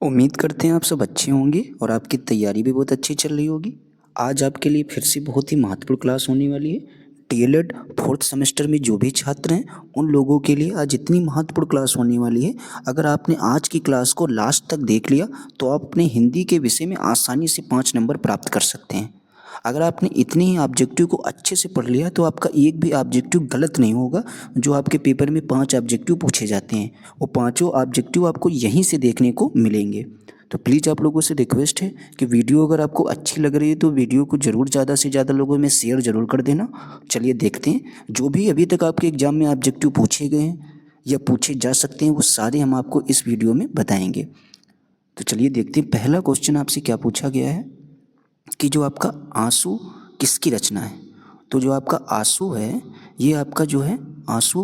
उम्मीद करते हैं आप सब अच्छे होंगे और आपकी तैयारी भी बहुत अच्छी चल रही होगी। आज आपके लिए फिर से बहुत ही महत्वपूर्ण क्लास होने वाली है। डीएलएड फोर्थ सेमेस्टर में जो भी छात्र हैं उन लोगों के लिए आज इतनी महत्वपूर्ण क्लास होने वाली है। अगर आपने आज की क्लास को लास्ट तक देख लिया तो आप अपने हिंदी के विषय में आसानी से 5 नंबर प्राप्त कर सकते हैं। अगर आपने इतने ही ऑब्जेक्टिव को अच्छे से पढ़ लिया तो आपका एक भी ऑब्जेक्टिव गलत नहीं होगा। जो आपके पेपर में 5 ऑब्जेक्टिव पूछे जाते हैं वो पाँचों ऑब्जेक्टिव आपको यहीं से देखने को मिलेंगे। तो प्लीज़ आप लोगों से रिक्वेस्ट है कि वीडियो अगर आपको अच्छी लग रही है तो वीडियो को ज़रूर ज़्यादा से ज़्यादा लोगों में शेयर ज़रूर कर देना। चलिए देखते हैं जो भी अभी तक आपके एग्ज़ाम में ऑब्जेक्टिव पूछे गए हैं या पूछे जा सकते हैं वो सारे हम आपको इस वीडियो में बताएंगे। तो चलिए देखते हैं पहला क्वेश्चन आपसे क्या पूछा गया है कि जो आपका आंसू किसकी रचना है। तो जो आपका आंसू है ये आपका जो है आंसू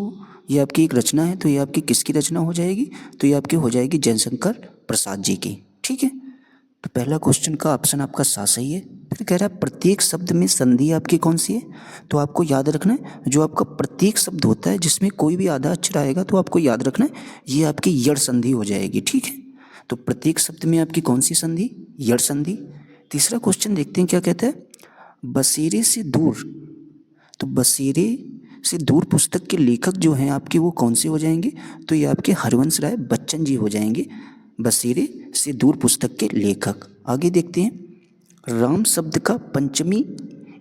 ये आपकी एक रचना है। तो ये आपकी किसकी रचना हो जाएगी? तो ये आपकी हो जाएगी जयशंकर प्रसाद जी की। ठीक है, तो पहला क्वेश्चन का ऑप्शन आपका सही है। फिर कह रहा है प्रत्येक शब्द में संधि आपकी कौन सी है? तो आपको याद रखना है जो आपका प्रत्येक शब्द होता है जिसमें कोई भी आधा अक्षर आएगा तो आपको याद रखना है ये आपकी यड़ संधि हो जाएगी। ठीक है, तो प्रत्येक शब्द में आपकी कौन सी संधि? यड़ संधि। तीसरा क्वेश्चन देखते हैं क्या कहता है। बसेरे से दूर, तो बसेरे से दूर पुस्तक के लेखक जो हैं आपके वो कौन से हो जाएंगे? तो ये आपके हरवंश राय बच्चन जी हो जाएंगे, बसेरे से दूर पुस्तक के लेखक। आगे देखते हैं राम शब्द का पंचमी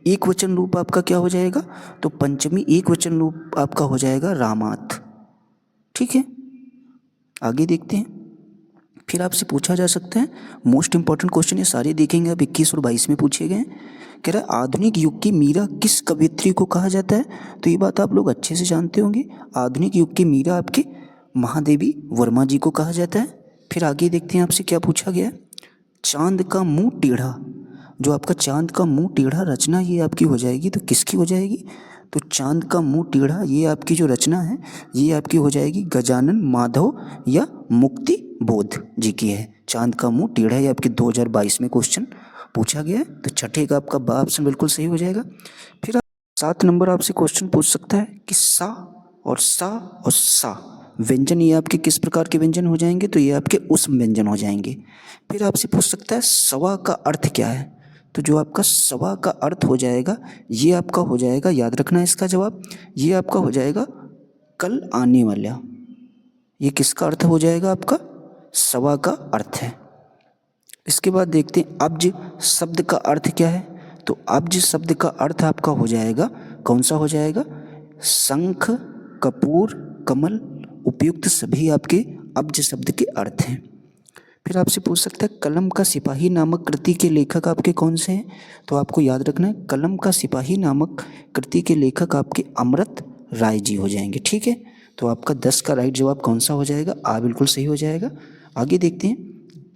एक वचन रूप आपका क्या हो जाएगा? तो पंचमी एक वचन रूप आपका हो जाएगा रामात। ठीक है, आगे देखते हैं। फिर आपसे पूछा जा सकता है मोस्ट इंपॉर्टेंट क्वेश्चन ये सारे देखेंगे अब 21 और 22 में पूछे गए हैं। कह रहा है आधुनिक युग की मीरा किस कवयित्री को कहा जाता है? तो ये बात आप लोग अच्छे से जानते होंगे। आधुनिक युग की मीरा आपके महादेवी वर्मा जी को कहा जाता है। फिर आगे देखते हैं आपसे क्या पूछा गया है। चांद का मुंह टेढ़ा, जो आपका चांद का मुंह टेढ़ा रचना ये आपकी हो जाएगी तो किसकी हो जाएगी? तो चांद का मुंह टेढ़ा ये आपकी जो रचना है ये आपकी हो जाएगी गजानन माधव या मुक्ति बोध जी की है। चांद का मुंह टेढ़ा ये आपके 2022 में क्वेश्चन पूछा गया है। तो छठे का आपका बा ऑप्शन बिल्कुल सही हो जाएगा। फिर आप 7 नंबर आपसे क्वेश्चन पूछ सकता है कि सा और सा व्यंजन ये आपके किस प्रकार के व्यंजन हो जाएंगे? तो ये आपके उष्म व्यंजन हो जाएंगे। फिर आपसे पूछ सकता है सवा का अर्थ क्या है? तो जो आपका सवा का अर्थ हो जाएगा ये आपका हो जाएगा, याद रखना है इसका जवाब, ये आपका हो जाएगा कल आने वाला। ये किसका अर्थ हो जाएगा? आपका सवा का अर्थ है। इसके बाद देखते हैं अब्ज शब्द का अर्थ क्या है? तो अब्ज शब्द का अर्थ आपका हो जाएगा कौन सा हो जाएगा? शंख, कपूर, कमल, उपयुक्त सभी आपके अब्ज शब्द के अर्थ हैं। फिर आपसे पूछ सकता है कलम का सिपाही नामक कृति के लेखक आपके कौन से हैं? तो आपको याद रखना है कलम का सिपाही नामक कृति के लेखक आपके अमृत राय जी हो जाएंगे। ठीक है, तो आपका 10 का राइट जवाब कौन सा हो जाएगा? आ बिल्कुल सही हो जाएगा। आगे देखते हैं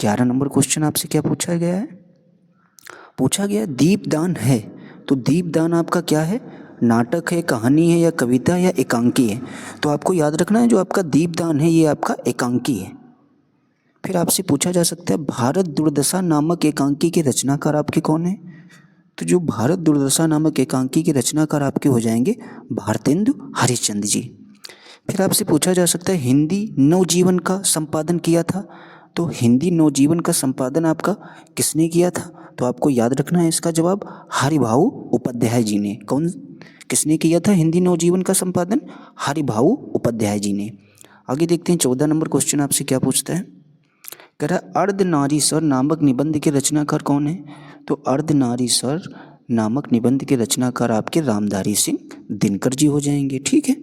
11 नंबर क्वेश्चन आपसे क्या पूछा गया है। पूछा गया दीपदान है, तो दीपदान आपका क्या है? नाटक है, कहानी है या कविता या एकांकी है? तो आपको याद रखना है जो आपका दीपदान है ये आपका एकांकी है। फिर आपसे पूछा जा सकता है भारत दुर्दशा नामक एकांकी के रचनाकार आपके कौन है? तो जो भारत दुर्दशा नामक एकांकी के रचनाकार आपके हो जाएंगे भारतेंदु हरिश्चंद्र जी। फिर आपसे पूछा जा सकता है हिंदी नवजीवन का संपादन किया था, तो हिंदी नवजीवन का संपादन आपका किसने किया था? तो आपको याद रखना है इसका जवाब हरिभाऊ उपाध्याय जी ने। कौन किसने किया था हिंदी नवजीवन का संपादन? हरिभाऊ उपाध्याय जी ने। आगे देखते हैं 14 नंबर क्वेश्चन आपसे क्या पूछता है। कह रहा है अर्धनारीश्वर नामक निबंध के रचनाकार कौन है? तो अर्धनारीश्वर नामक निबंध के रचनाकार आपके रामधारी सिंह दिनकर जी हो जाएंगे। ठीक है,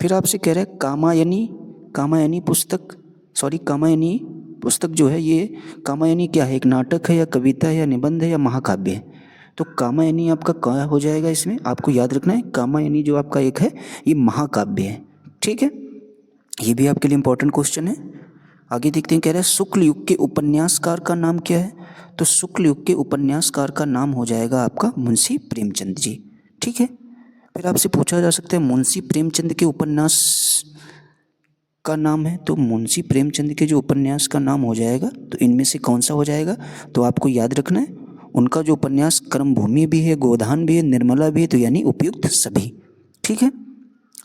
फिर आपसे कह रहा है कामायनी पुस्तक जो है ये कामायनी क्या है? एक नाटक है या कविता है या निबंध है या महाकाव्य है? तो कामायनी आपका क्या हो जाएगा? इसमें आपको याद रखना है कामायनी जो आपका एक है ये महाकाव्य है। ठीक है, ये भी आपके लिए इंपॉर्टेंट क्वेश्चन है। आगे देखते हैं, कह रहा है शुक्ल युग के उपन्यासकार का नाम क्या है? तो शुक्ल युग के उपन्यासकार का नाम हो जाएगा आपका मुंशी प्रेमचंद जी। ठीक है, फिर आपसे पूछा जा सकता है मुंशी प्रेमचंद के उपन्यास का नाम है, तो मुंशी प्रेमचंद के जो उपन्यास का नाम हो जाएगा तो इनमें से कौन सा हो जाएगा? तो आपको याद रखना है उनका जो उपन्यास कर्मभूमि भी है, गोधान भी है, निर्मला भी है, तो यानी उपयुक्त सभी। ठीक है,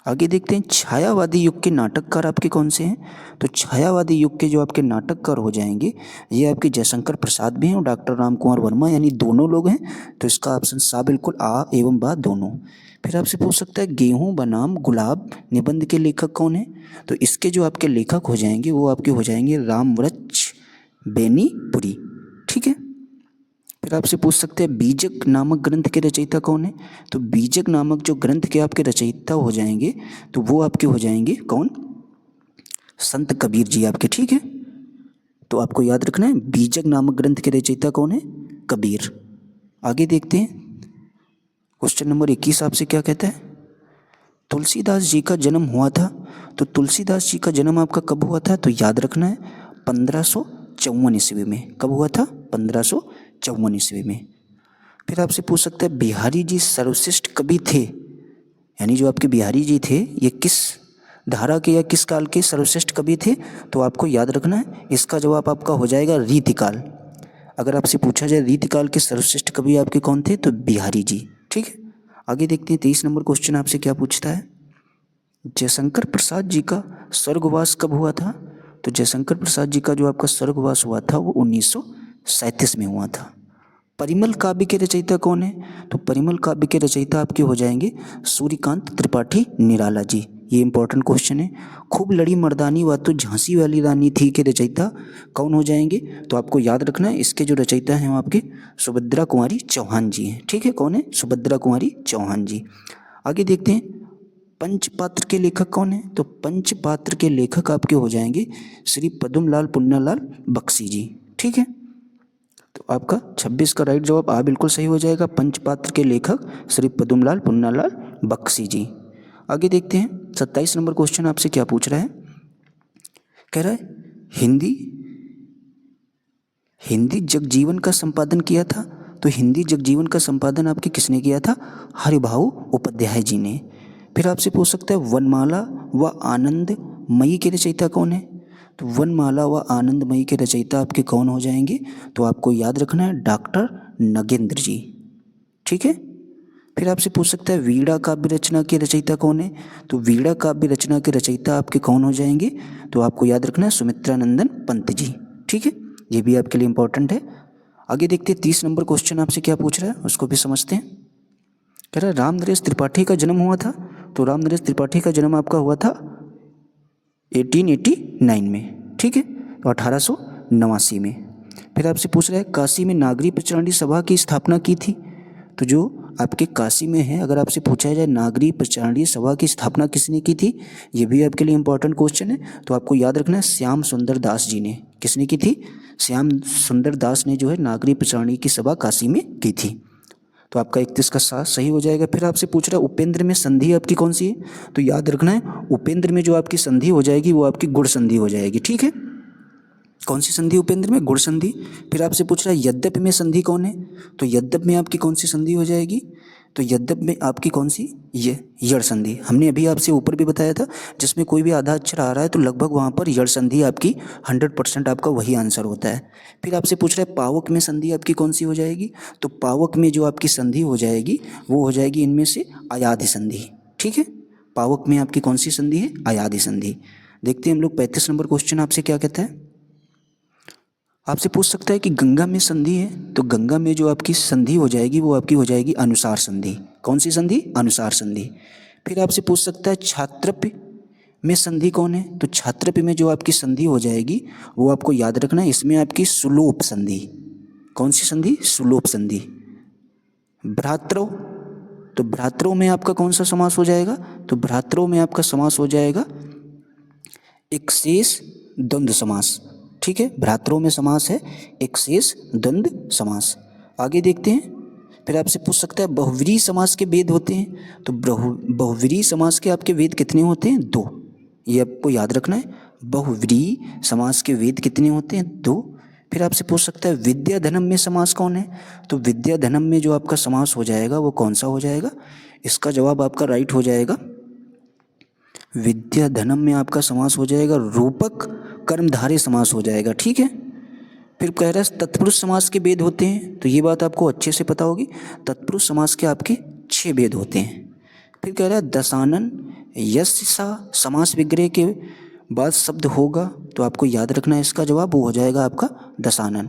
आगे देखते हैं छायावादी युग के नाटककार आपके कौन से हैं। तो छायावादी युग के जो आपके नाटककार हो जाएंगे ये आपके जयशंकर प्रसाद भी हैं और डॉक्टर राम कुमार वर्मा, यानी दोनों लोग हैं। तो इसका ऑप्शन सा बिल्कुल, आ एवं बा दोनों। फिर आपसे पूछ सकता है गेहूं बनाम गुलाब निबंध के लेखक कौन है। तो इसके जो आपके लेखक हो जाएंगे वो आपके हो जाएंगे रामवृक्ष बेनीपुरी। ठीक है। फिर आपसे पूछ सकते हैं बीजक नामक ग्रंथ के रचयिता कौन है। तो बीजक नामक जो ग्रंथ के आपके रचयिता हो जाएंगे तो वो आपके हो जाएंगे कौन, संत कबीर जी आपके। ठीक है। तो आपको याद रखना है बीजक नामक ग्रंथ के रचयिता कौन है, कबीर। आगे देखते हैं क्वेश्चन नंबर 21 आपसे क्या कहता है। तुलसीदास जी का जन्म हुआ था। तो तुलसीदास जी का जन्म आपका कब हुआ था। तो याद रखना है 1554 ईस्वी में। कब हुआ था, 1554 ईस्वी में। फिर आपसे पूछ सकते हैं बिहारी जी सर्वश्रेष्ठ कवि थे, यानी जो आपके बिहारी जी थे ये किस धारा के या किस काल के सर्वश्रेष्ठ कवि थे। तो आपको याद रखना है इसका जवाब आपका हो जाएगा रीतिकाल। अगर आपसे पूछा जाए रीतिकाल के सर्वश्रेष्ठ कवि आपके कौन थे, तो बिहारी जी। ठीक है। आगे देखते हैं 23 नंबर क्वेश्चन आपसे क्या पूछता है। जयशंकर प्रसाद जी का स्वर्गवास कब हुआ था। तो जयशंकर प्रसाद जी का जो आपका स्वर्गवास हुआ था वो 1937 में हुआ था। परिमल काव्य के रचयिता कौन है। तो परिमल काव्य के रचयिता आपके हो जाएंगे सूर्यकांत त्रिपाठी निराला जी। ये इंपॉर्टेंट क्वेश्चन है। खूब लड़ी मर्दानी वा तो झांसी वाली रानी थी के रचयिता कौन हो जाएंगे। तो आपको याद रखना है इसके जो रचयिता हैं वो आपके सुभद्रा कुमारी चौहान जी हैं। ठीक है। कौन है, सुभद्रा कुमारी चौहान जी। आगे देखते हैं पंचपात्र के लेखक कौन है। तो पंचपात्र के लेखक आपके हो जाएंगे श्री पद्मलाल पुन्नालाल बख्शी जी। ठीक है। तो आपका 26 का राइट जवाब आ बिल्कुल सही हो जाएगा। पंचपात्र के लेखक श्री पद्मलाल पुन्नालाल बख्शी जी। आगे देखते हैं 27 नंबर क्वेश्चन आपसे क्या पूछ रहा है। कह रहा है हिंदी जगजीवन का संपादन किया था। तो हिंदी जगजीवन का संपादन आपके किसने किया था, हरिभाऊ उपाध्याय जी ने। फिर आपसे पूछ सकता है वनमाला व आनंदमयी के रचयिता कौन है। तो वनमाला व आनंदमयी के रचयिता आपके कौन हो जाएंगे। तो आपको याद रखना है डॉक्टर नगेंद्र जी। ठीक है। फिर आपसे पूछ सकता है वीणा काव्य रचना के रचयिता कौन है। तो वीणा काव्य रचना के रचयिता आपके कौन हो जाएंगे। तो आपको याद रखना है सुमित्रानंदन पंत जी। ठीक है। ये भी आपके लिए इंपॉर्टेंट है। आगे देखते हैं 30 नंबर क्वेश्चन आपसे क्या पूछ रहा है उसको भी समझते हैं। कह रहा है राम नरेश त्रिपाठी का जन्म हुआ था। तो राम नरेश त्रिपाठी का जन्म आपका हुआ था 1889 में। ठीक है। तो 1889 में। फिर आपसे पूछ रहा है काशी में नागरी प्रचारणी सभा की स्थापना की थी। तो जो आपके काशी में है, अगर आपसे पूछा जाए नागरी प्रचारणी सभा की स्थापना किसने की थी, ये भी आपके लिए इंपॉर्टेंट क्वेश्चन है। तो आपको याद रखना है श्याम सुंदर दास जी ने। किसने की थी, श्याम सुंदर दास ने जो है नागरी प्रचारणी की सभा काशी में की थी। तो आपका 31 का साथ सही हो जाएगा। फिर आपसे पूछ रहा है उपेंद्र में संधि आपकी कौन सी है। तो याद रखना है उपेंद्र में जो आपकी संधि हो जाएगी वो आपकी गुण संधि हो जाएगी। ठीक है। कौन सी संधि उपेंद्र में, गुण संधि। फिर आपसे पूछ रहा है यद्यप में संधि कौन है। तो यद्यप में आपकी कौन सी संधि हो जाएगी। तो यद्यप में आपकी कौन सी, ये यड़ संधि। हमने अभी आपसे ऊपर भी बताया था जिसमें कोई भी आधा अक्षर आ रहा है तो लगभग वहाँ पर यड़ संधि आपकी 100% आपका वही आंसर होता है। फिर आपसे पूछ रहा है पावक में संधि आपकी कौन सी हो जाएगी। तो पावक में जो आपकी संधि हो जाएगी वो हो जाएगी इनमें से अयाधि संधि। ठीक है। पावक में आपकी कौन सी संधि है, अयाधि संधि। देखते हैं हम लोग 35 नंबर क्वेश्चन आपसे क्या कहता है। आपसे पूछ सकता है कि गंगा में संधि है। तो गंगा में जो आपकी संधि हो जाएगी वो आपकी हो जाएगी अनुसार संधि। कौन सी संधि, अनुसार संधि। फिर आपसे पूछ सकता है छात्रप्य में संधि कौन है। तो छात्रप्य में जो आपकी संधि हो जाएगी वो आपको याद रखना है, इसमें आपकी सुलोप संधि। कौन सी संधि, सुलोप संधि। भ्रातृ, तो भ्रातृ में आपका कौन सा समास हो जाएगा। तो भ्रातृ में आपका समास हो जाएगा एक शेष द्वंद्व समास। ठीक है। भ्रातृ में समास है एक शेष द्वंद्व समास। आगे देखते हैं। फिर आपसे पूछ सकता है बहुव्रीहि समास के वेद होते हैं। तो बहुव्रीहि समास के आपके वेद कितने होते हैं, 2। ये आपको याद रखना है। बहुव्रीहि समास के वेद कितने होते हैं, 2। फिर आपसे पूछ सकता है विद्याधनम में समास कौन है। तो विद्याधनम में जो आपका समास हो जाएगा वो कौन सा हो जाएगा। इसका जवाब आपका राइट हो जाएगा, विद्याधनम में आपका समास हो जाएगा रूपक कर्मधारय समास हो जाएगा। ठीक है। फिर कह रहा है तत्पुरुष समास के भेद होते हैं। तो ये बात आपको अच्छे से पता होगी। तत्पुरुष समास के आपके 6 भेद होते हैं। फिर कह रहा है दशानन यस सा समास विग्रह के बाद शब्द होगा तो आपको याद रखना है इसका जवाब वो हो जाएगा आपका दशानन।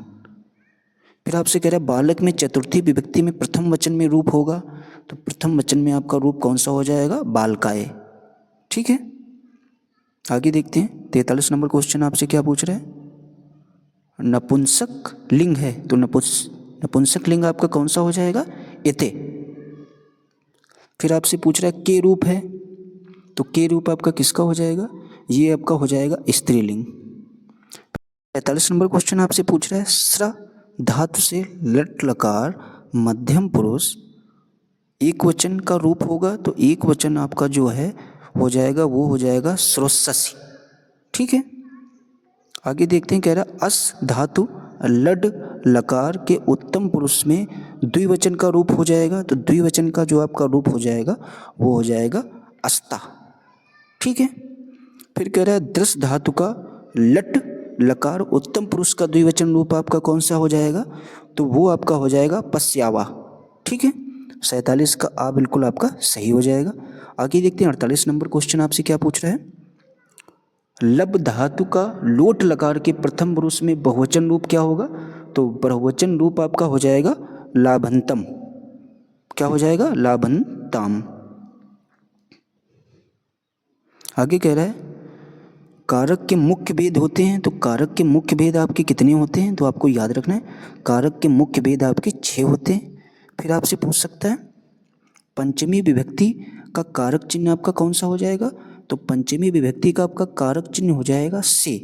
फिर आपसे कह रहा है बालक में चतुर्थी विभक्ति में प्रथम वचन में रूप होगा तो प्रथम वचन में आपका रूप कौन सा हो जाएगा, बालकाय। ठीक है, आगे देखते हैं 43 नंबर क्वेश्चन आपसे क्या पूछ रहा है, नपुंसक लिंग है तो नपुंसक लिंग आपका कौन सा हो जाएगा, एते। फिर आपसे पूछ रहा है के रूप है तो के रूप आपका किसका हो जाएगा, ये आपका हो जाएगा स्त्रीलिंग। 45 नंबर क्वेश्चन आपसे पूछ रहा है स्र धातु से लट लकार मध्यम पुरुष एक वचन का रूप होगा तो एक वचन आपका जो है हो जाएगा वो हो जाएगा स्रोतसी। ठीक है, आगे देखते हैं, कह रहा अस धातु लड लकार के उत्तम पुरुष में द्विवचन का रूप हो जाएगा तो द्विवचन का जो आपका रूप हो जाएगा वो हो जाएगा अस्ता। ठीक है, फिर कह रहा है दृश धातु का लट लकार उत्तम पुरुष का द्विवचन रूप आपका कौन सा हो जाएगा, तो वो आपका हो जाएगा पस्यावा। ठीक है, 47 का आ बिल्कुल आपका सही हो जाएगा। आगे देखते हैं 48 नंबर क्वेश्चन आपसे क्या पूछ रहा है, लब धातु का लोट लकार के प्रथम पुरुष में बहुवचन रूप क्या होगा, तो बहुवचन रूप आपका हो जाएगा लाभंतम। क्या हो जाएगा, लाभंताम। आगे कह रहा है कारक के मुख्य भेद होते हैं तो कारक के मुख्य भेद आपके कितने होते हैं, तो आपको याद रखना है कारक के मुख्य भेद आपके 6 होते हैं। फिर आपसे पूछ सकता है पंचमी विभक्ति का कारक चिन्ह आपका कौन सा हो जाएगा, तो पंचमी विभक्ति का आपका कारक चिन्ह हो जाएगा से,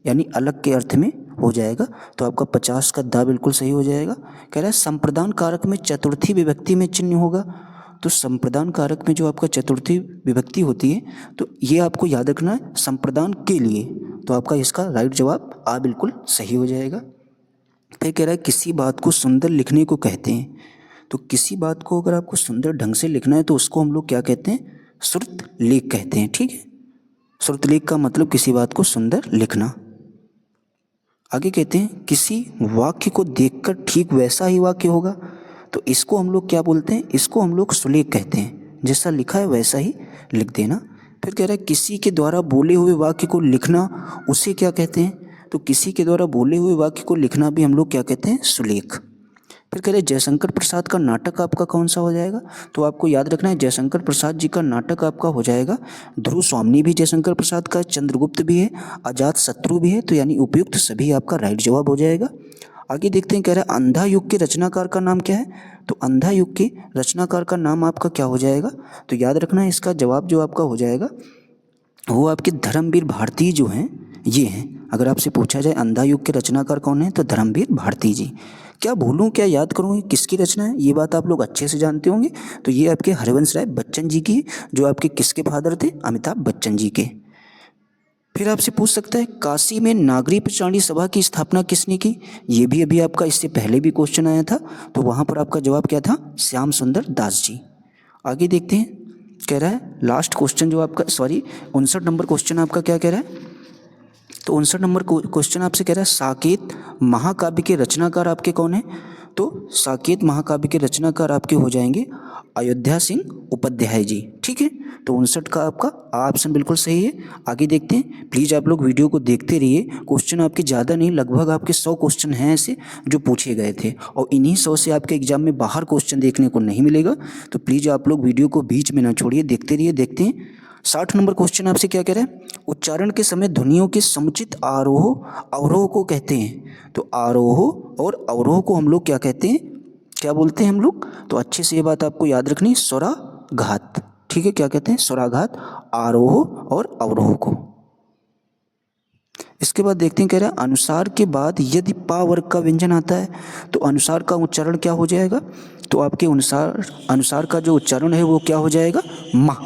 यानी अलग के अर्थ में हो जाएगा। तो आपका 50 का दा बिल्कुल सही हो जाएगा। कह रहा है संप्रदान कारक में चतुर्थी विभक्ति में चिन्ह होगा तो संप्रदान कारक में जो आपका चतुर्थी विभक्ति होती है तो ये आपको याद रखना है संप्रदान के लिए, तो आपका इसका राइट जवाब आ बिल्कुल सही हो जाएगा। फिर कह रहा है किसी बात को सुंदर लिखने को कहते हैं तो किसी बात को अगर आपको सुंदर ढंग से लिखना है तो उसको हम लोग क्या कहते हैं, श्रुत लेख कहते हैं। ठीक है, श्रुत लेख का मतलब किसी बात को सुंदर लिखना। आगे कहते हैं किसी वाक्य को देखकर ठीक वैसा ही वाक्य होगा तो इसको हम लोग क्या बोलते हैं, इसको हम लोग सुलेख कहते हैं, जैसा लिखा है वैसा ही लिख देना। फिर कह रहा है किसी के द्वारा बोले हुए वाक्य को लिखना उसे क्या कहते हैं, तो किसी के द्वारा बोले हुए वाक्य को लिखना भी हम लोग क्या कहते हैं, सुलेख। फिर कह रहे जयशंकर प्रसाद का नाटक आपका कौन सा हो जाएगा, तो आपको याद रखना है जयशंकर प्रसाद जी का नाटक आपका हो जाएगा ध्रुव स्वामिनी भी जयशंकर प्रसाद का, चंद्रगुप्त भी है, अजात शत्रु भी है, तो यानी उपयुक्त सभी आपका राइट जवाब हो जाएगा। आगे देखते हैं, कह रहा है अंधा युग के रचनाकार का नाम क्या है, तो अंधा युग के रचनाकार का नाम आपका क्या हो जाएगा, तो याद रखना है इसका जवाब जो आपका हो जाएगा वो आपके धर्मवीर भारती जो हैं ये हैं। अगर आपसे पूछा जाए अंधा युग के रचनाकार कौन है तो धर्मवीर भारती जी। क्या भूलूं क्या याद करूँ ये किसकी रचना है, ये बात आप लोग अच्छे से जानते होंगे। तो ये आपके हरिवंश राय बच्चन जी की, जो आपके किसके फादर थे, अमिताभ बच्चन जी के। फिर आपसे पूछ सकता है काशी में नागरी प्रचारणी सभा की स्थापना किसने की, ये भी अभी आपका इससे पहले भी क्वेश्चन आया था, तो वहाँ पर आपका जवाब क्या था, श्याम सुंदर दास जी। आगे देखते हैं, कह रहा है लास्ट क्वेश्चन जो आपका 59 नंबर क्वेश्चन आपका क्या कह रहा है, तो 59 नंबर क्वेश्चन आपसे कह रहा है साकेत महाकाव्य के रचनाकार आपके कौन है, तो साकेत महाकाव्य के रचनाकार आपके हो जाएंगे अयोध्या सिंह उपाध्याय जी। ठीक है, तो 59 का आपका ऑप्शन बिल्कुल सही है। आगे देखते हैं, प्लीज़ आप लोग वीडियो को देखते रहिए, क्वेश्चन आपके ज़्यादा नहीं, लगभग आपके 100 क्वेश्चन हैं ऐसे जो पूछे गए थे, और इन्हीं 100 से आपके एग्जाम में बाहर क्वेश्चन देखने को नहीं मिलेगा। तो प्लीज़ आप लोग वीडियो को बीच में ना छोड़िए, देखते रहिए। देखते हैं 60 नंबर क्वेश्चन आपसे क्या कह रहा है, उच्चारण के समय ध्वनियों के समुचित आरोह अवरोह को कहते हैं, तो आरोह और अवरोह को हम लोग क्या कहते हैं, क्या बोलते हैं हम लोग, तो अच्छे से ये बात आपको याद रखनी, स्वराघात। ठीक है, क्या कहते हैं, स्वराघात, आरोह और अवरोह को। इसके बाद देखते हैं, कह रहा है अनुसार के बाद यदि पा वर्ग का व्यंजन आता है तो अनुसार का उच्चारण क्या हो जाएगा, तो आपके अनुसार का जो उच्चारण है वो क्या हो जाएगा, मा।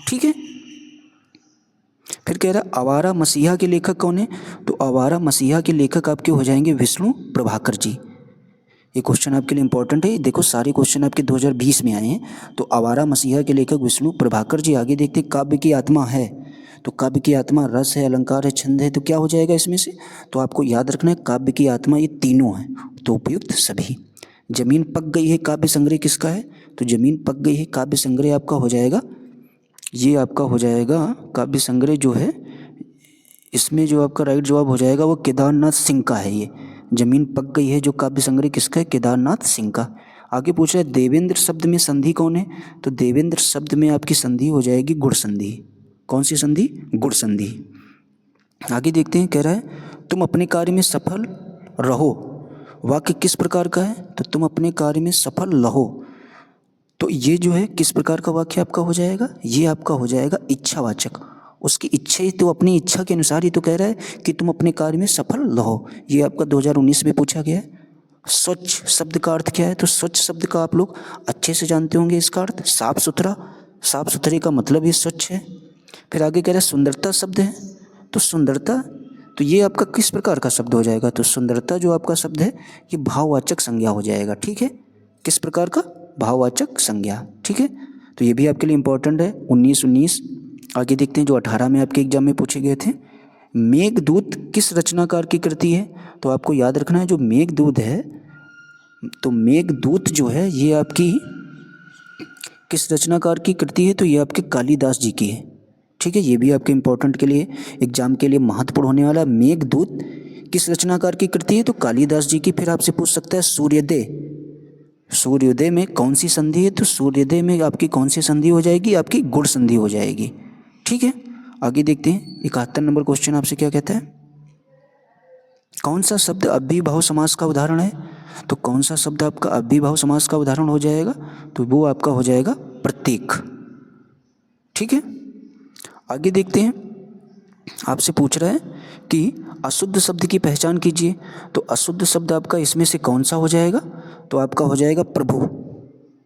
ठीक है, फिर कह रहा है आवारा मसीहा के लेखक कौन है, तो आवारा मसीहा के लेखक आपके हो जाएंगे विष्णु प्रभाकर जी। ये क्वेश्चन आपके लिए इंपॉर्टेंट है, देखो सारे क्वेश्चन आपके 2020 में आए हैं, तो आवारा मसीहा के लेखक विष्णु प्रभाकर जी। आगे देखते हैं काव्य की आत्मा है, तो काव्य की आत्मा रस है, अलंकार है, छंद है, तो क्या हो जाएगा इसमें से, तो आपको याद रखना है काव्य की आत्मा ये तीनों हैं, तो उपयुक्त सभी। जमीन पक गई है काव्य संग्रह किसका है, तो जमीन पक गई है काव्य संग्रह आपका हो जाएगा ये आपका हो जाएगा काव्य संग्रह जो है, इसमें जो आपका राइट जवाब हो जाएगा वो केदारनाथ सिंह का है। ये जमीन पक गई है जो काव्य संग्रह किसका है, केदारनाथ सिंह का। आगे पूछ रहा है देवेंद्र शब्द में संधि कौन है, तो देवेंद्र शब्द में आपकी संधि हो जाएगी गुण संधि। कौन सी संधि, गुण संधि। आगे देखते हैं, कह रहा है तुम अपने कार्य में सफल रहो, वाक्य किस प्रकार का है, तो तुम अपने कार्य में सफल रहो, तो ये जो है किस प्रकार का वाक्य आपका हो जाएगा, ये आपका हो जाएगा इच्छावाचक। उसकी इच्छा ही तो, अपनी इच्छा के अनुसार ही तो कह रहा है कि तुम अपने कार्य में सफल रहो। ये आपका 2019 में पूछा गया है। स्वच्छ शब्द का अर्थ क्या है, तो स्वच्छ शब्द का आप लोग अच्छे से जानते होंगे इसका अर्थ साफ सुथरा, साफ सुथरे का मतलब ही स्वच्छ है। फिर आगे कह रहा है सुंदरता शब्द है, तो सुंदरता, तो ये आपका किस प्रकार का शब्द हो जाएगा, तो सुंदरता जो आपका शब्द है ये भाववाचक संज्ञा हो जाएगा। ठीक है, किस प्रकार का, भाववाचक संज्ञा। ठीक है, तो ये भी आपके लिए इंपॉर्टेंट है 19। आगे देखते हैं जो 18 में आपके एग्जाम में पूछे गए थे। मेघदूत किस रचनाकार की कृति है, तो आपको याद रखना है जो मेघदूत है, तो मेघदूत जो है ये आपकी किस रचनाकार की कृति है, तो ये आपके कालिदास जी की है। ठीक है, ये भी आपके इंपॉर्टेंट के लिए, एग्जाम के लिए महत्वपूर्ण होने वाला। मेघदूत किस रचनाकार की कृति है, तो कालिदास जी की। फिर आपसे पूछ सकता है सूर्योदय, सूर्योदय में कौन सी संधि है, तो सूर्योदय में आपकी कौन सी संधि हो जाएगी, आपकी गुण संधि हो जाएगी। ठीक है, आगे देखते हैं 71 नंबर क्वेश्चन आपसे क्या कहता है, कौन सा शब्द अव्ययीभाव समास का उदाहरण है, तो कौन सा शब्द आपका अव्ययीभाव समास का उदाहरण हो जाएगा, तो वो आपका हो जाएगा प्रत्येक। ठीक है, आगे देखते हैं, आपसे पूछ रहा है कि अशुद्ध शब्द की पहचान कीजिए, तो अशुद्ध शब्द आपका इसमें से कौन सा हो जाएगा, तो आपका हो जाएगा प्रभु।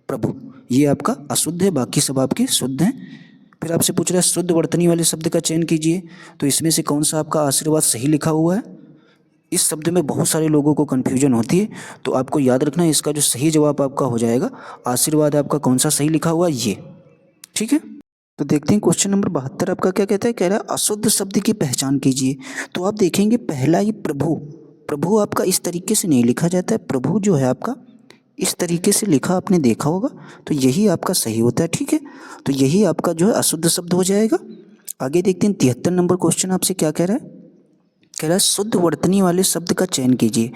प्रभु ये आपका अशुद्ध है, बाकी सब आपके शुद्ध हैं। फिर आपसे पूछ रहा है शुद्ध वर्तनी वाले शब्द का चयन कीजिए, तो इसमें से कौन सा आपका आशीर्वाद सही लिखा हुआ है। इस शब्द में बहुत सारे लोगों को कन्फ्यूजन होती है, तो आपको याद रखना है इसका जो सही जवाब आपका हो जाएगा आशीर्वाद, आपका कौन सा सही लिखा हुआ है ये। ठीक है, तो देखते हैं क्वेश्चन नंबर 72 आपका क्या कहता है, कह रहा है अशुद्ध शब्द की पहचान कीजिए। तो आप देखेंगे पहला ही प्रभु, प्रभु आपका इस तरीके से नहीं लिखा जाता है, प्रभु जो है आपका इस तरीके से लिखा आपने देखा होगा, तो यही आपका सही होता है। ठीक है, तो यही आपका जो है अशुद्ध शब्द हो जाएगा। आगे देखते हैं 73 नंबर क्वेश्चन आपसे क्या कह रहा है, कह रहा है शुद्ध वर्तनी वाले शब्द का चयन कीजिए।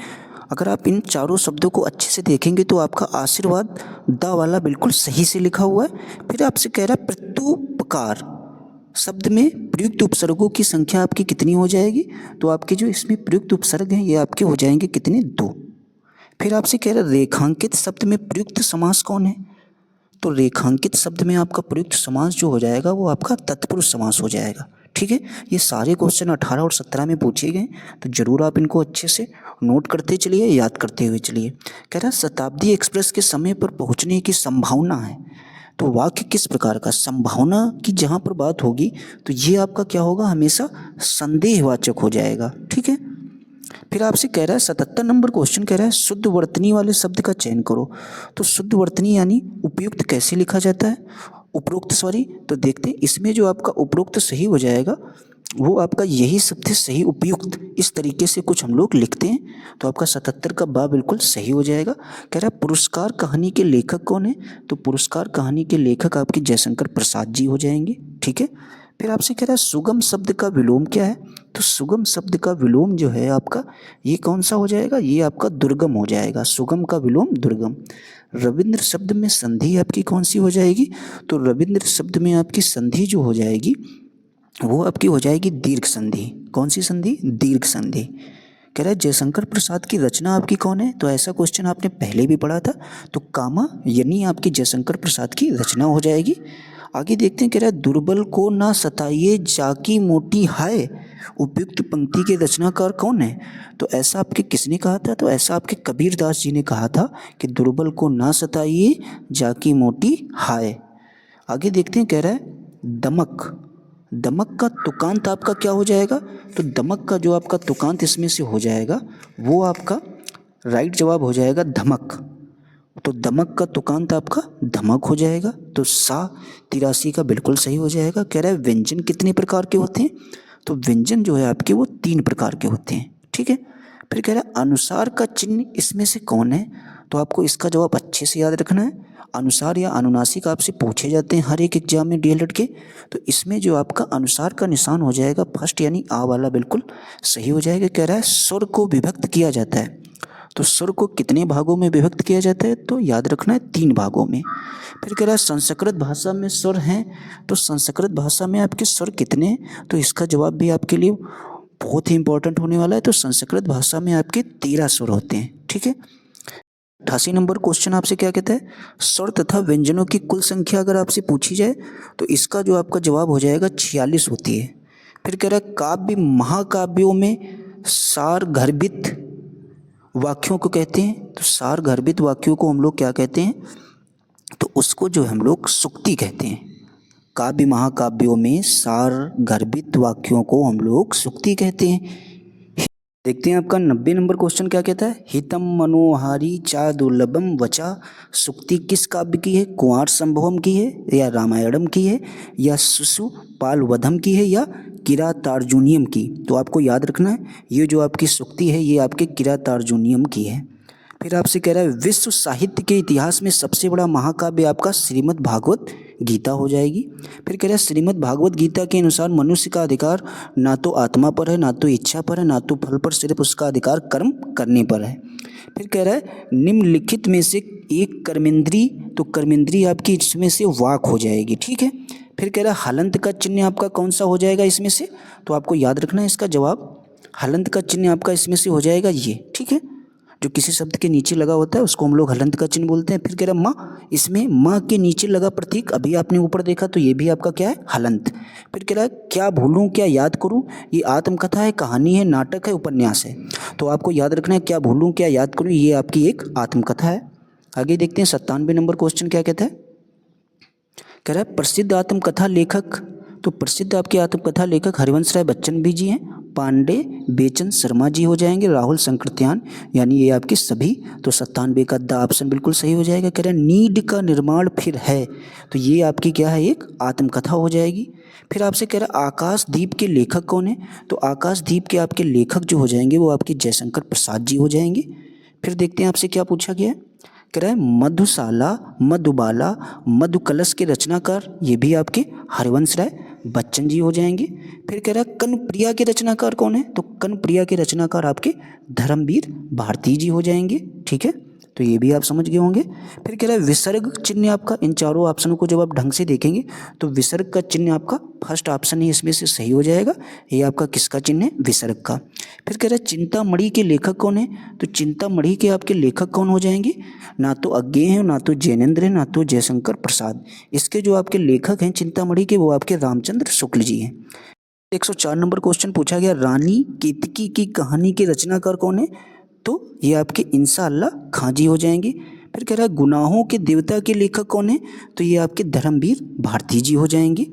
अगर आप इन चारों शब्दों को अच्छे से देखेंगे तो आपका आशीर्वाद दा वाला बिल्कुल सही से लिखा हुआ है। फिर आपसे कह रहा है प्रत्युपकार शब्द में प्रयुक्त उपसर्गों की संख्या आपकी कितनी हो जाएगी, तो आपके जो इसमें प्रयुक्त उपसर्ग हैं ये आपके हो जाएंगे कितने, 2। फिर आपसे कह रहा है रेखांकित शब्द में प्रयुक्त समास कौन है, तो रेखांकित शब्द में आपका प्रयुक्त समास जो हो जाएगा वो आपका तत्पुरुष समास हो जाएगा। ठीक है, ये सारे क्वेश्चन 18 और 17 में पूछे गए, तो जरूर आप इनको अच्छे से नोट करते चलिए, याद करते हुए चलिए। कह रहा है शताब्दी एक्सप्रेस के समय पर पहुंचने की संभावना है, तो वाक्य किस प्रकार का, संभावना की जहाँ पर बात होगी तो ये आपका क्या होगा, हमेशा संदेहवाचक हो जाएगा। ठीक है, फिर आपसे कह रहा है 77 नंबर क्वेश्चन कह रहा है शुद्ध वर्तनी वाले शब्द का चयन करो। तो शुद्ध वर्तनी यानी उपयुक्त कैसे लिखा जाता है, उपरोक्त सॉरी, तो देखते हैं इसमें जो आपका उपरोक्त सही हो जाएगा वो आपका यही शब्द है सही, उपयुक्त, इस तरीके से कुछ हम लोग लिखते हैं, तो आपका 77 का बा बिल्कुल सही हो जाएगा। कह रहा है पुरस्कार कहानी के लेखक कौन है, तो पुरस्कार कहानी के लेखक आपके जयशंकर प्रसाद जी हो जाएंगे। ठीक है, फिर आपसे कह रहा है सुगम शब्द का विलोम क्या है, तो सुगम शब्द का विलोम जो है आपका ये कौन सा हो जाएगा, ये आपका दुर्गम हो जाएगा, सुगम का विलोम दुर्गम। रविंद्र शब्द में संधि आपकी कौन सी हो जाएगी, तो रविंद्र शब्द में आपकी संधि जो हो जाएगी वो आपकी हो जाएगी दीर्घ संधि। कौन सी संधि, दीर्घ संधि। कह रहा है जयशंकर प्रसाद की रचना आपकी कौन है, तो ऐसा क्वेश्चन आपने पहले भी पढ़ा था, तो कामा यानी आपकी जयशंकर प्रसाद की रचना हो जाएगी। आगे देखते हैं, कह रहा है दुर्बल को ना सताइए जाकी मोटी हाय, उपयुक्त पंक्ति के रचनाकार कौन है, तो ऐसा आपके किसने कहा था, तो ऐसा आपके कबीरदास जी ने कहा था कि दुर्बल को ना सताइए जाकी मोटी हाय। आगे देखते हैं, कह रहा है दमक, दमक का तुकांत आपका क्या हो जाएगा, तो दमक का जो आपका तुकांत इसमें से हो जाएगा वो आपका राइट जवाब हो जाएगा धमक, तो दमक का तुकांत आपका धमक हो जाएगा, तो सा 83 का बिल्कुल सही हो जाएगा। कह रहा है व्यंजन कितने प्रकार के होते हैं, तो व्यंजन जो है आपके वो 3 प्रकार के होते हैं। ठीक है, फिर कह रहा है अनुसार का चिन्ह इसमें से कौन है, तो आपको इसका जवाब अच्छे से याद रखना है। अनुसार या अनुनासिक आपसे पूछे जाते हैं हर एक एग्जाम में डीएलएड के, तो इसमें जो आपका अनुसार का निशान हो जाएगा फर्स्ट, यानी आ वाला बिल्कुल सही हो जाएगा। कह रहा है स्वर को विभक्त किया जाता है, तो स्वर को कितने भागों में विभक्त किया जाता है, तो याद रखना है 3 भागों में। फिर कह रहा है संस्कृत भाषा में स्वर हैं, तो संस्कृत भाषा में आपके स्वर कितने हैं, तो इसका जवाब भी आपके लिए बहुत ही इंपॉर्टेंट होने वाला है। तो संस्कृत भाषा में आपके 13 स्वर होते हैं, ठीक है। 88 नंबर क्वेश्चन आपसे क्या कहता है, स्वर तथा व्यंजनों की कुल संख्या अगर आपसे पूछी जाए तो इसका जो आपका जवाब हो जाएगा 46 होती है। फिर कह रहा है काव्य महाकाव्यों में सार गर्भित वाक्यों को कहते हैं, तो सार गर्भित वाक्यों को हम लोग क्या कहते हैं, तो उसको जो हम लोग सुक्ति कहते हैं। काव्य महाकाव्यों में सार गर्भित वाक्यों को हम लोग सुक्ति कहते हैं। देखते हैं आपका 90 नंबर क्वेश्चन क्या कहता है, हितम मनोहारी चा दुर्लभम वचा, सुक्ति किस काव्य की है, कुंवर संभवम की है या रामायणम की है या शिशुपालवधम की है या किरातार्जुनीयम की। तो आपको याद रखना है ये जो आपकी सुक्ति है ये आपके किरातार्जुनीयम की है। फिर आपसे कह रहा है विश्व साहित्य के इतिहास में सबसे बड़ा महाकाव्य आपका श्रीमद् भागवत गीता हो जाएगी। फिर कह रहा है श्रीमद् भागवत गीता के अनुसार मनुष्य का अधिकार ना तो आत्मा पर है, ना तो इच्छा पर है, ना तो फल पर, सिर्फ उसका अधिकार कर्म करने पर है। फिर कह रहा है निम्नलिखित में से एक कर्मेंद्री, तो कर्मेंद्री आपकी इसमें से वाक हो जाएगी, ठीक है। फिर कह रहा है हलंत का चिन्ह आपका कौन सा हो जाएगा इसमें से, तो आपको याद रखना है इसका जवाब हलंत का चिन्ह आपका इसमें से हो जाएगा ये, ठीक है। जो किसी शब्द के नीचे लगा होता है उसको हम लोग हलंत का चिन्ह बोलते हैं। फिर कह रहा है माँ, इसमें माँ के नीचे लगा प्रतीक अभी आपने ऊपर देखा तो ये भी आपका क्या है, हलंत। फिर कह रहा है क्या भूलूं क्या याद करूं, ये आत्मकथा है, कहानी है, नाटक है, उपन्यास है। तो आपको याद रखना है क्या भूलूं क्या याद करूं, ये आपकी एक आत्मकथा है। आगे देखते हैं 97 नंबर क्वेश्चन क्या कहता है, कह रहा है प्रसिद्ध आत्मकथा लेखक, तो प्रसिद्ध आपके आत्मकथा लेखक हरिवंश राय बच्चन भी जी हैं, पांडे बेचन शर्मा जी हो जाएंगे, राहुल संकृत्यान, यानी ये आपके सभी। तो 97 का द ऑप्शन बिल्कुल सही हो जाएगा। कह रहे हैं नीड का निर्माण फिर है, तो ये आपकी क्या है, एक आत्मकथा हो जाएगी। फिर आपसे कह रहा है आकाशदीप के लेखक कौन है, तो आकाशदीप के आपके लेखक जो हो जाएंगे वो आपके जयशंकर प्रसाद जी हो जाएंगे। फिर देखते हैं आपसे क्या पूछा गया है, कह रहा है मधुशाला मधुबाला मधुकलश के रचनाकार, ये भी आपके हरिवंश राय बच्चन जी हो जाएंगे। फिर कह रहा है कनप्रिया के रचनाकार कौन है, तो कनप्रिया के रचनाकार आपके धर्मवीर भारती जी हो जाएंगे, ठीक है। तो ये भी आप समझ गए होंगे। फिर कह रहा है विसर्ग चिन्ह आपका, इन चारों ऑप्शनों को जब आप ढंग से देखेंगे तो विसर्ग का चिन्ह आपका फर्स्ट ऑप्शन ही इसमें से सही हो जाएगा। ये आपका किसका चिन्ह है, विसर्ग का। फिर कह रहा है चिंतामणि के लेखक कौन है, तो चिंतामणि के आपके लेखक कौन हो जाएंगे, ना तो अज्ञेय हैं, ना तो जैनेन्द्र है, ना तो जयशंकर प्रसाद। इसके जो आपके लेखक हैं चिंतामणि के वो आपके रामचंद्र शुक्ल जी हैं। 104 नंबर क्वेश्चन पूछा गया रानी केतकी की कहानी के रचनाकार कौन है, तो ये आपके इंशाअल्लाह खां जी हो जाएंगे। फिर कह रहा है गुनाहों के देवता के लेखक कौन है, तो ये आपके धर्मवीर भारती जी हो जाएंगे,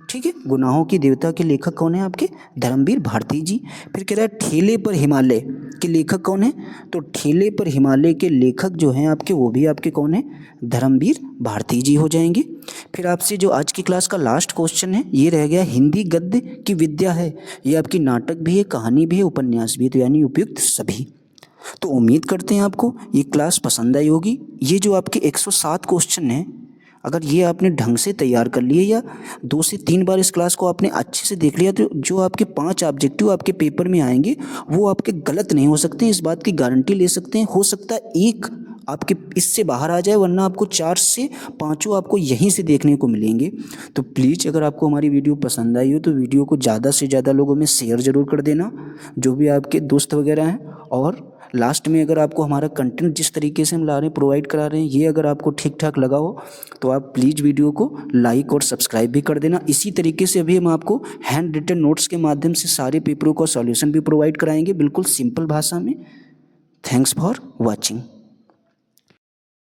ठीक है। गुनाहों की देवता के लेखक कौन है, आपके धर्मवीर भारती जी। फिर कह रहा है ठेले पर हिमालय के लेखक कौन है, तो ठेले पर हिमालय के लेखक जो हैं आपके वो भी आपके कौन है, धर्मवीर भारती जी हो जाएंगे। फिर आपसे जो आज की क्लास का लास्ट क्वेश्चन है ये रह गया हिंदी गद्य की विद्या है, ये आपकी नाटक भी है, कहानी भी है, उपन्यास भी है, तो यानी उपयुक्त सभी। तो उम्मीद करते हैं आपको ये क्लास पसंद आई होगी। ये जो आपके 107 क्वेश्चन हैं अगर ये आपने ढंग से तैयार कर लिए या 2 से 3 बार इस क्लास को आपने अच्छे से देख लिया तो जो आपके 5 ऑब्जेक्टिव आपके पेपर में आएंगे वो आपके गलत नहीं हो सकते, इस बात की गारंटी ले सकते हैं। हो सकता है एक आपके इससे बाहर आ जाए, वरना आपको 4 से 5 आपको यहीं से देखने को मिलेंगे। तो प्लीज़ अगर आपको हमारी वीडियो पसंद आई हो तो वीडियो को ज़्यादा से ज़्यादा लोगों में शेयर ज़रूर कर देना, जो भी आपके दोस्त वगैरह हैं। और लास्ट में अगर आपको हमारा कंटेंट जिस तरीके से हम ला रहे हैं, प्रोवाइड करा रहे हैं, ये अगर आपको ठीक ठाक लगा हो तो आप प्लीज़ वीडियो को लाइक और सब्सक्राइब भी कर देना। इसी तरीके से अभी हम आपको हैंड रिटन नोट्स के माध्यम से सारे पेपरों का सॉल्यूशन भी प्रोवाइड कराएंगे, बिल्कुल सिंपल भाषा में। Thanks for watching.